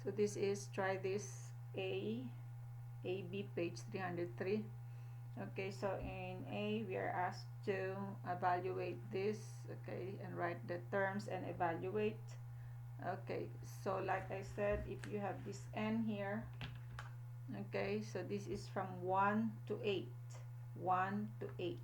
So this is, try this, AB page 303. Okay, so in A, we are asked to evaluate this, okay, and write the terms and evaluate. Okay, so like I said, if you have this n here, okay, so this is from 1 to 8. 1 to 8.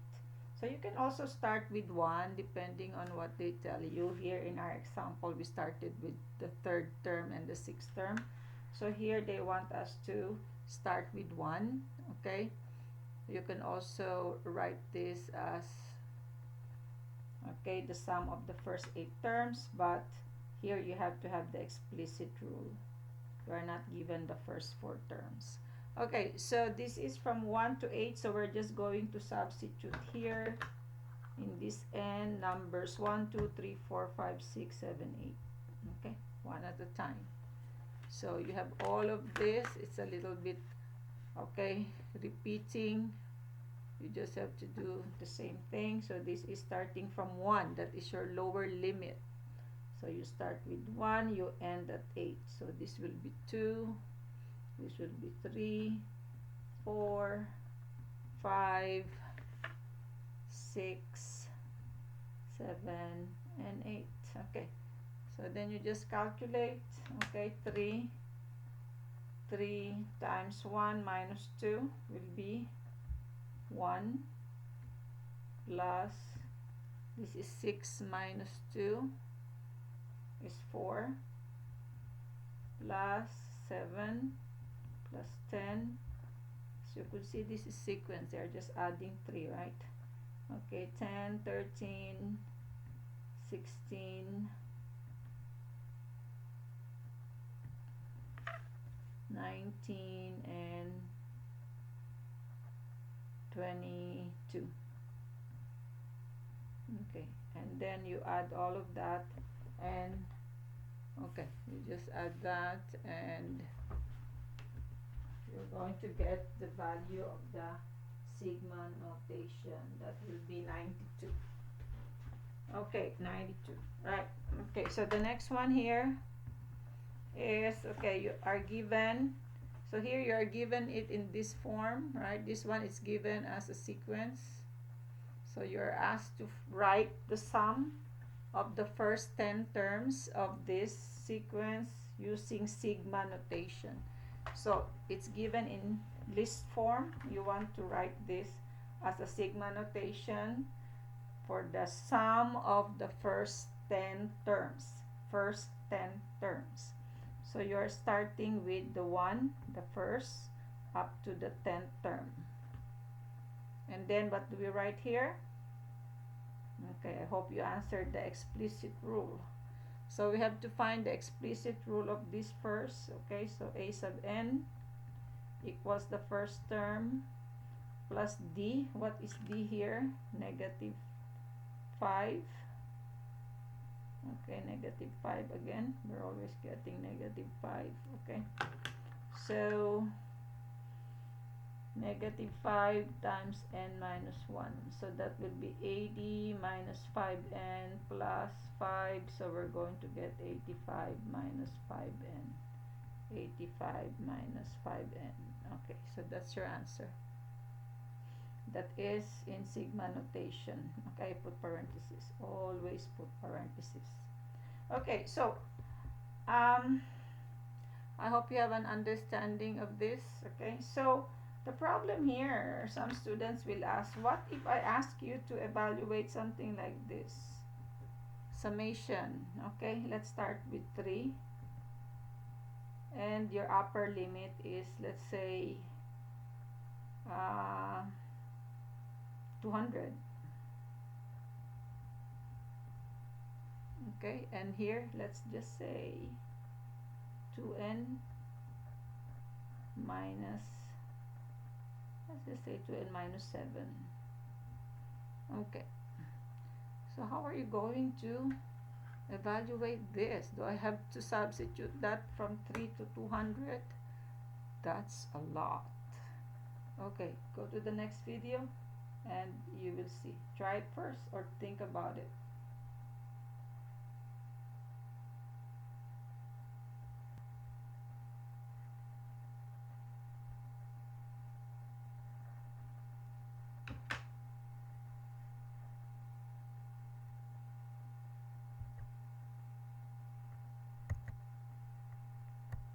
So you can also start with 1 depending on what they tell you. Here in our example, we started with the third term and the sixth term. So here they want us to start with 1, okay? You can also write this as, okay, the sum of the first 8 terms, but here you have to have the explicit rule. You are not given the first 4 terms. Okay, so this is from 1 to 8, so we're just going to substitute here in this n numbers 1, 2, 3, 4, 5, 6, 7, 8. Okay, one at a time. So you have all of this. It's a little bit, okay, repeating. You just have to do the same thing. So this is starting from 1. That is your lower limit. So you start with 1, you end at 8. So this will be 2, this will be 3, 4, 5, 6, 7, and 8. Okay. So then you just calculate. Okay, 3 times 1 minus 2 will be 1 plus, this is 6 minus 2 is 4 plus 7 plus 10. So you could see this is sequence. They are just adding 3, right? Okay, 10, 13, 16, 19, and 22. Okay, and then you add all of that, and okay, you just add that, and you're going to get the value of the sigma notation. That will be 92. Okay, 92. Right. Okay, so the next one here is, okay, you are given, so here you are given it in this form, right? This one is given as a sequence. So you're asked to write the sum of the first 10 terms of this sequence using sigma notation. So it's given in list form. You want to write this as a sigma notation for the sum of the first 10 terms. First 10 terms. So you're starting with the 1, the first, up to the 10th term. And then what do we write here? Okay, I hope you answered the explicit rule. So we have to find the explicit rule of this first. Okay, so a sub n equals the first term plus d. What is d here? Negative 5. Okay, negative 5 again. We're always getting negative 5. Okay, so negative 5 times n minus 1. So that will be 80 minus 5n plus 5. So we're going to get 85 minus 5n. 85 minus 5n. Okay, so that's your answer. That is in sigma notation. Okay, put parentheses. Always put parentheses. Okay, so I hope you have an understanding of this. Okay, so the problem here, some students will ask, what if I ask you to evaluate something like this? Summation. Okay, let's start with 3. And your upper limit is, let's say, 200. Okay, and here let's just say 2n minus, let's just say 2n minus 7. Okay, so how are you going to evaluate this? Do I have to substitute that from 3 to 200? That's a lot. Okay, go to the next video and you will see. Try it first or think about it.